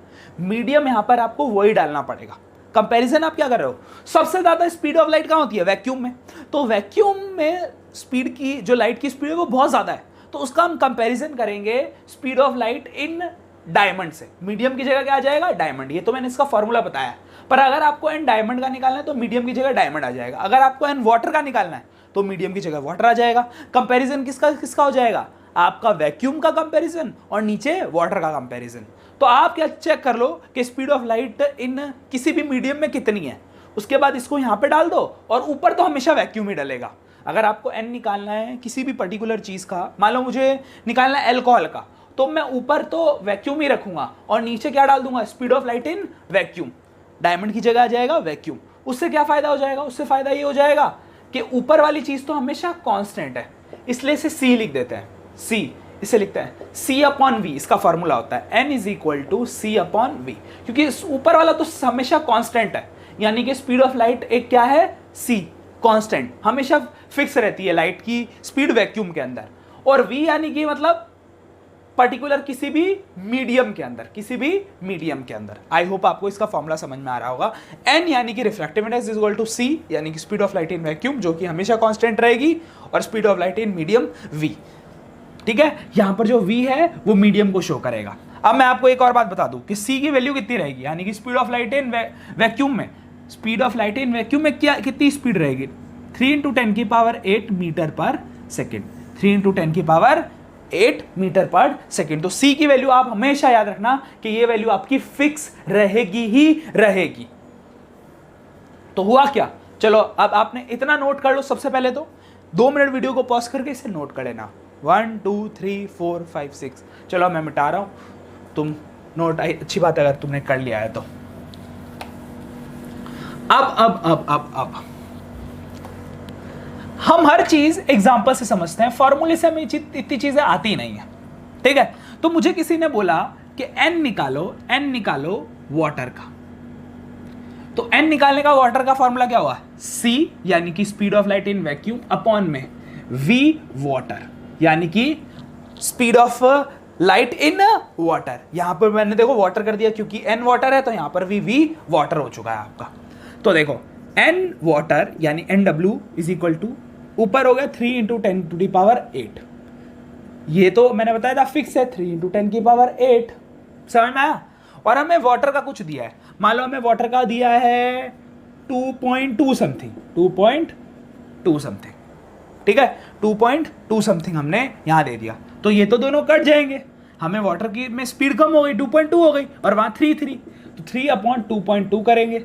मीडियम यहां पर आपको वही डालना पड़ेगा। कंपैरिजन आप क्या कर रहे हो, सबसे ज्यादा स्पीड ऑफ लाइट कहां होती है, वैक्यूम में। तो वैक्यूम में स्पीड की जो लाइट की स्पीड है वो बहुत ज्यादा है, तो उसका हम कंपैरिजन करेंगे speed of light in diamond से। मीडियम की जगह क्या आ जाएगा, डायमंड। ये तो मैंने इसका फॉर्मूला बताया, पर अगर आपको n डायमंड का निकालना है तो मीडियम की जगह डायमंड आ जाएगा। अगर आपको n वाटर का निकालना है तो मीडियम की जगह वाटर आ जाएगा। कंपैरिजन किसका किसका हो जाएगा, आपका वैक्यूम का कंपैरिजन और नीचे वाटर का कंपैरिजन। तो आप क्या चेक कर लो कि स्पीड ऑफ लाइट इन किसी भी मीडियम में कितनी है, उसके बाद इसको यहां पे डाल दो, और ऊपर तो हमेशा वैक्यूम ही डलेगा। अगर आपको n निकालना है किसी भी पर्टिकुलर चीज का, मान लो मुझे निकालना है एल्कोहल का, तो मैं ऊपर तो वैक्यूम ही रखूंगा और नीचे क्या डाल दूंगा, speed of light in vacuum. Diamond की जगह आ जाएगा वैक्यूम। उससे क्या फायदा हो जाएगा, उससे फायदा ये हो जाएगा कि ऊपर वाली चीज तो हमेशा कांस्टेंट है, इसलिए इसे C लिख देते हैं, C। इसे लिखते हैं c अपॉन v, इसका फॉर्मूला होता है n is equal to c upon v, क्योंकि ऊपर वाला तो हमेशा कांस्टेंट है, यानी कि स्पीड ऑफ लाइट एक क्या है, c कांस्टेंट, हमेशा फिक्स रहती है लाइट की स्पीड वैक्यूम के अंदर, और v यानी कि मतलब पर्टिकुलर किसी भी मीडियम के अंदर, किसी भी मीडियम के अंदर। आई होप आपको इसका फॉर्मूला समझ में आ रहा होगा। n यानी कि refractive index is equal to c, यानी कि speed of light in vacuum, जो कि हमेशा कांस्टेंट रहेगी, और speed of light in medium v। ठीक है, यहां पर जो v है वो मीडियम को शो करेगा। अब मैं आपको एक और बात बता दूं कि c की वैल्यू कितनी रहेगी, यानी कि speed of light in vacuum में, speed of light in vacuum में क्या कितनी स्पीड रहेगी, 3 × 10⁸ meter per second, 3 × 10⁸ meter per second. तो c की वैल्यू आप हमेशा याद रखना कि ये वैल्यू आपकी फिक्स रहेगी ही रहेगी। तो हुआ क्या, चलो अब आपने इतना नोट कर लो। सबसे पहले तो 2 मिनट वीडियो को पॉज करके इसे नोट कर लेना, 1 2 3 4 5 6। चलो मैं मिटा रहा हूं, तुम नोट, अच्छी बात है अगर तुमने कर लिया है तो। अब हम हर चीज एग्जांपल से समझते हैं, फॉर्मूले से हमें इतनी चीजें आती नहीं है। ठीक है, तो मुझे किसी ने बोला कि n निकालो वाटर का, तो n निकालने का वाटर का फॉर्मूला क्या हुआ, c यानी कि speed of light in vacuum upon में v वाटर, यानी कि speed of light in water. यहां पर मैंने देखो वाटर कर दिया क्योंकि n वाटर है, तो यहां पर v वाटर हो चुका है आपका। तो देखो n वाटर यानी nw इज इक्वल टू, ऊपर हो गया 3 × 10⁸ ये तो मैंने बताया था फिक्स है, 3 × 10⁸ समझ में आया। और हमें वाटर का कुछ दिया है, मान लो हमें वाटर का दिया है 2.2 समथिंग, 2.2 समथिंग। ठीक है, 2.2 समथिंग हमने यहां दे दिया, तो ये तो दोनों कट जाएंगे, हमें वाटर की में स्पीड कम हो गई, 2.2 हो गई, और वहां 3 तो 3/2.2 करेंगे।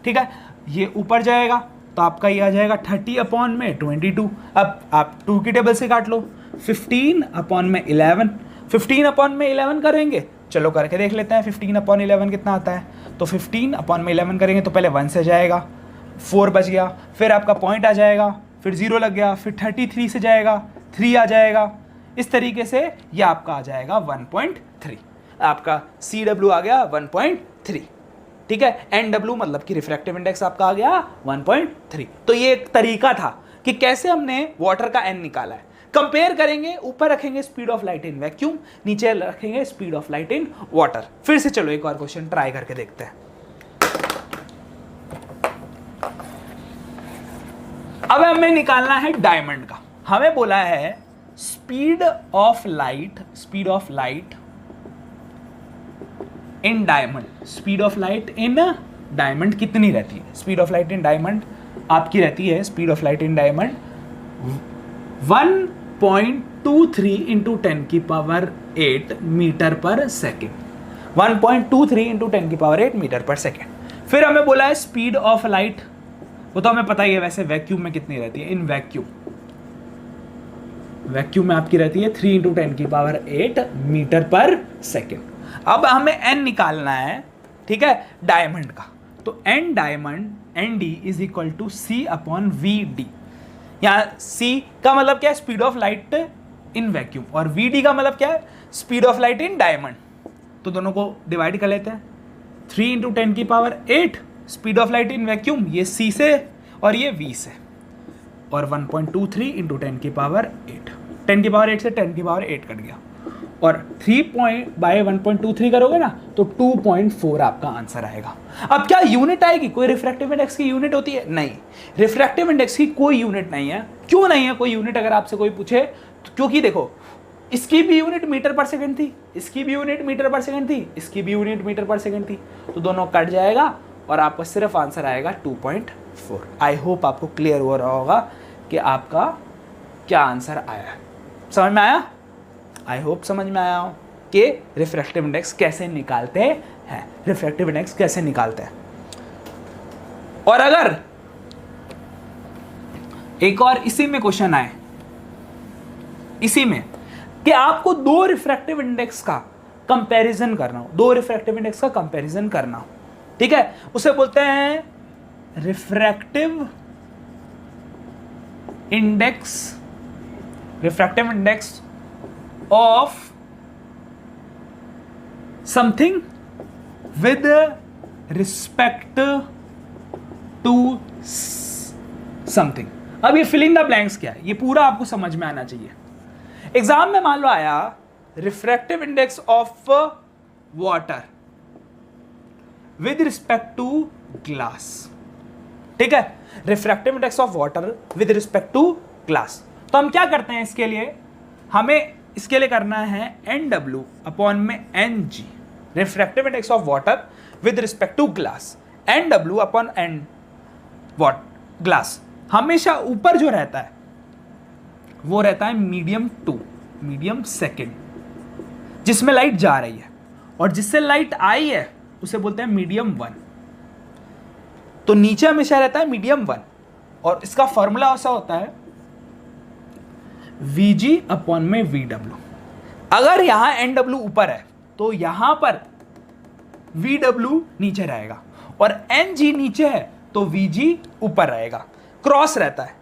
ठीक है, ये ऊपर जाएगा तो आपका ये आ जाएगा 30/22। अब आप 2 की टेबल से काट लो, 15/11, 15/11 करेंगे। चलो करके देख लेते हैं 15/11 कितना आता है। तो 15/11 करेंगे तो पहले 1 से जाएगा, 4 बच गया, फिर आपका पॉइंट आ जाएगा, फिर 0 लग गया, फिर 33 से जाएगा, 3 आ जाएगा। इस तरीके से ये आपका आ जाएगा 1.3, आपका CW आ गया 1.3। ठीक है, NW मतलब कि रिफ्रैक्टिव इंडेक्स आपका आ गया 1.3। तो ये एक तरीका था कि कैसे हमने वाटर का n निकाला है। कंपेयर करेंगे, ऊपर रखेंगे speed of light in vacuum, नीचे रखेंगे speed of light in water. फिर से चलो एक और क्वेश्चन ट्राई करके देखते हैं। अब हमें निकालना है डायमंड का। हमें बोला है speed of light in diamond, speed of light in diamond कितनी रहती है। Speed of light in diamond आपकी रहती है, speed of light in diamond 1.23 × 10⁸ meter per second, 1.23 × 10⁸ meter per second. फिर हमें बोला है स्पीड ऑफ लाइट, वो तो हमें पता ही है वैसे वैक्यूम में कितनी रहती है, इन वैक्यूम में आपकी रहती है 3 × 10⁸ मीटर पर सेकेंड। अब हमें n निकालना है, ठीक है, डायमंड का। तो n diamond ND is equal to C/VD। यहाँ C का मतलब क्या है, speed of light in vacuum, और VD का मतलब क्या है, speed of light in diamond. तो दोनों को डिवाइड कर लेते हैं, 3 × 10⁸ speed of light in vacuum, ये C से और ये V से, और 1.23 × 10⁸ 10⁸ से 10⁸ कट गया, और 3/1.23 करोगे ना तो 2.4 आपका आंसर आएगा। अब क्या यूनिट आएगी, कोई रिफ्रैक्टिव इंडेक्स की यूनिट होती है, नहीं, रिफ्रैक्टिव इंडेक्स की कोई यूनिट नहीं है। क्यों नहीं है कोई यूनिट, अगर आपसे कोई पूछे तो, क्योंकि देखो इसकी भी यूनिट मीटर पर सेकंड थी, इसकी भी यूनिट मीटर पर सेकंड थी, इसकी भी यूनिट मीटर पर सेकंड थी, तो दोनों कट जाएगा और आपका सिर्फ आंसर आएगा 2.4। आई होप आपको क्लियर हो रहा होगा कि आपका क्या आंसर आया है। समझ में आया, आई होप समझ में आया हो कि रिफ्रैक्टिव इंडेक्स कैसे निकालते हैं, रिफ्रैक्टिव इंडेक्स कैसे निकालते हैं। और अगर एक और इसी में क्वेश्चन आए, इसी में कि आपको 2 रिफ्रैक्टिव इंडेक्स का कंपैरिजन करना हो, 2 रिफ्रैक्टिव इंडेक्स का कंपैरिजन करना हो, ठीक है, उसे बोलते हैं refractive index of something with respect to something. अब ये फिलिंग द ब्लैंक्स क्या है, ये पूरा आपको समझ में आना चाहिए। एग्जाम में मान लो आया refractive index of water with respect to glass, ठीक है, refractive index of water with respect to glass. तो हम क्या करते हैं इसके लिए, हमें इसके लिए करना है NW अपॉन में NG, refractive index of water with respect to glass, NW upon N what glass. हमेशा ऊपर जो रहता है वो रहता है मीडियम 2, मीडियम सेकेंड, जिसमें लाइट जा रही है, और जिससे लाइट आई है उसे बोलते हैं मीडियम 1। तो नीचे हमेशा रहता है मीडियम 1, और इसका फॉर्मूला ऐसा होता है VG अपॉन में VW। अगर यहां NW ऊपर है तो यहां पर VW नीचे रहेगा, और NG नीचे है तो VG ऊपर रहेगा, क्रॉस रहता है,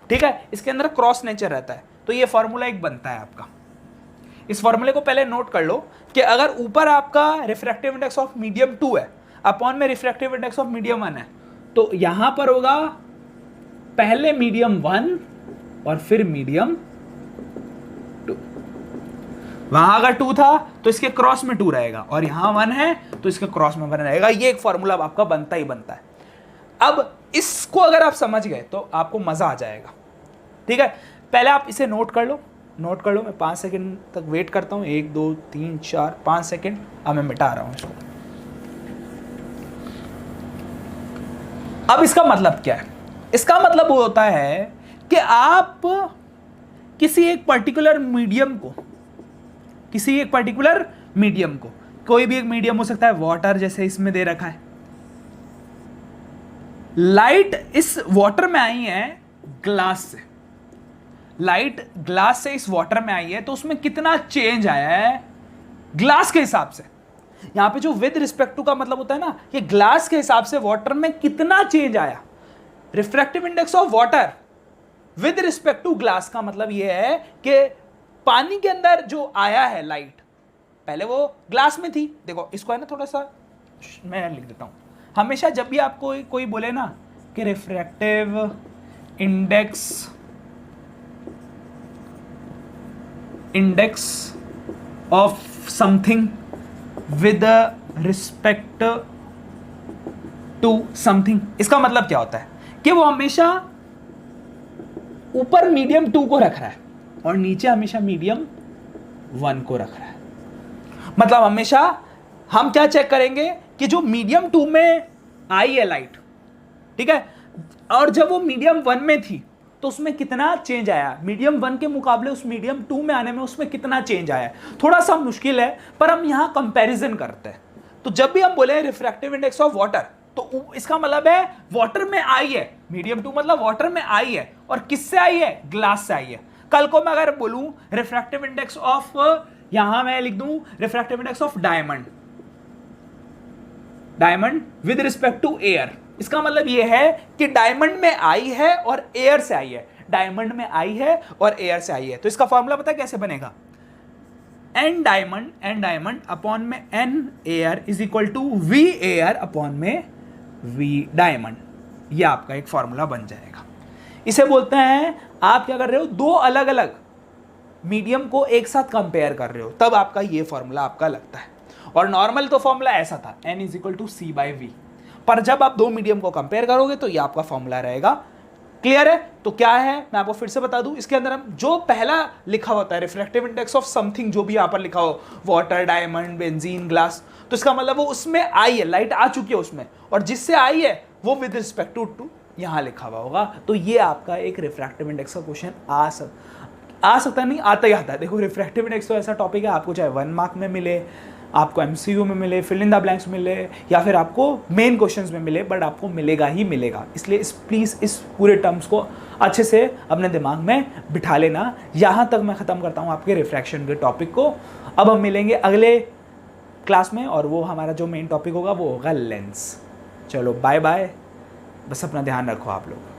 ठीक है, इसके अंदर क्रॉस नेचर रहता है। तो ये फॉर्मूला एक बनता है आपका। इस फॉर्मूले को पहले नोट कर लो कि अगर ऊपर आपका रिफ्रैक्टिव इंडेक्स ऑफ मीडियम 2 है, अपॉन में रिफ्रैक्टिव इंडेक्स ऑफ मीडियम 1 है, तो यहां पर होगा पहले मीडियम 1 और फिर मीडियम 2। वहां अगर 2 था तो इसके क्रॉस में 2 रहेगा, और यहां 1 है तो इसके क्रॉस में 1 रहेगा। ये एक फॉर्मूला आपका बनता ही बनता है। अब इसको अगर आप समझ गए तो आपको मजा आ जाएगा, ठीक है। पहले आप इसे नोट कर लो, नोट कर लो। मैं 5 सेकंड तक वेट करता हूं, 1 2 3 4 5 सेकंड। अब मैं मिटा रहा हूं इसको। अब इसका मतलब क्या है, इसका मतलब वो होता है कि आप किसी एक पर्टिकुलर मीडियम को, किसी एक पर्टिकुलर मीडियम को, कोई भी एक मीडियम हो सकता है, वाटर जैसे इसमें दे रखा है, लाइट इस वाटर में आई है ग्लास से, लाइट ग्लास से इस वाटर में आई है, तो उसमें कितना चेंज आया है ग्लास के हिसाब से। यहां पे जो विद रिस्पेक्ट टू का मतलब होता है ना, कि ग्लास के हिसाब से वाटर में कितना चेंज आया। Refractive index of water with respect to glass का मतलब यह है कि पानी के अंदर जो आया है लाइट, पहले वो ग्लास में थी। देखो इसको है ना, थोड़ा सा मैं लिख देता हूं। हमेशा जब भी आपको कोई बोले ना कि refractive index of something with respect to something, इसका मतलब क्या होता है कि वो हमेशा ऊपर मीडियम 2 को रख रहा है और नीचे हमेशा मीडियम 1 को रख रहा है। मतलब हमेशा हम क्या चेक करेंगे कि जो मीडियम 2 में आई है लाइट, ठीक है, और जब वो मीडियम 1 में थी तो उसमें कितना चेंज आया, मीडियम 1 के मुकाबले उस मीडियम 2 में आने में उसमें कितना चेंज आया। थोड़ा सा मुश्किल है, पर हम यहां कंपैरिजन करते हैं। तो जब भी हम बोले रिफ्रैक्टिव इंडेक्स ऑफ वाटर, तो इसका मतलब है वाटर में आई है, मीडियम 2 मतलब वाटर में आई है, और किससे आई है, ग्लास से आई है। कल को मैं अगर बोलूं रिफ्रैक्टिव इंडेक्स ऑफ, यहां मैं लिख दूं refractive index of diamond, diamond with respect to air, इसका मतलब यह है कि डायमंड में आई है और एयर से आई है, डायमंड में आई है और एयर से आई है। तो इसका फॉर्मूला पता है कैसे बनेगा, एन डायमंड अपॉन में N air is equal to V air upon में वी डायमंड। यह आपका एक फॉर्मूला बन जाएगा। इसे बोलते हैं, आप क्या कर रहे हो, दो अलग अलग मीडियम को एक साथ कंपेयर कर रहे हो, तब आपका ये फॉर्मूला आपका लगता है। और नॉर्मल तो फॉर्मूला ऐसा था, n is equal to C by V, पर जब आप दो मीडियम को कंपेयर करोगे तो ये आपका फॉर्मूला रहेगा। क्लियर है? तो क्या है, मैं आपको फिर से बता दूं, इसके अंदर हम जो पहला लिखा होता है रिफ्रैक्टिव इंडेक्स ऑफ समथिंग, जो भी यहां पर लिखा हो, वाटर, डायमंड, बेंजीन, ग्लास, तो इसका मतलब वो उसमें आई है, लाइट आ चुकी है उसमें, और जिससे आई है वो विद रिस्पेक्ट टू यहां लिखा हुआ होगा। तो ये आपका एक रिफ्रैक्टिव इंडेक्स का क्वेश्चन आ सकता नहीं, आता ही आता है। देखो रिफ्रैक्टिव इंडेक्स तो ऐसा टॉपिक है, आपको चाहे 1 मार्क में मिले, आपको MCQ में मिले, फिल इन द ब्लैंक्स मिले, या फिर आपको मेन क्वेश्चंस में मिले, बट आपको मिलेगा ही मिलेगा। इसलिए प्लीज़ इस पूरे टर्म्स को अच्छे से अपने दिमाग में बिठा लेना। यहाँ तक मैं ख़त्म करता हूँ आपके रिफ्रैक्शन के टॉपिक को। अब हम मिलेंगे अगले क्लास में, और वो हमारा जो मेन टॉपिक होगा वो होगा लेंस। चलो बाय बाय, बस अपना ध्यान रखो आप लोग।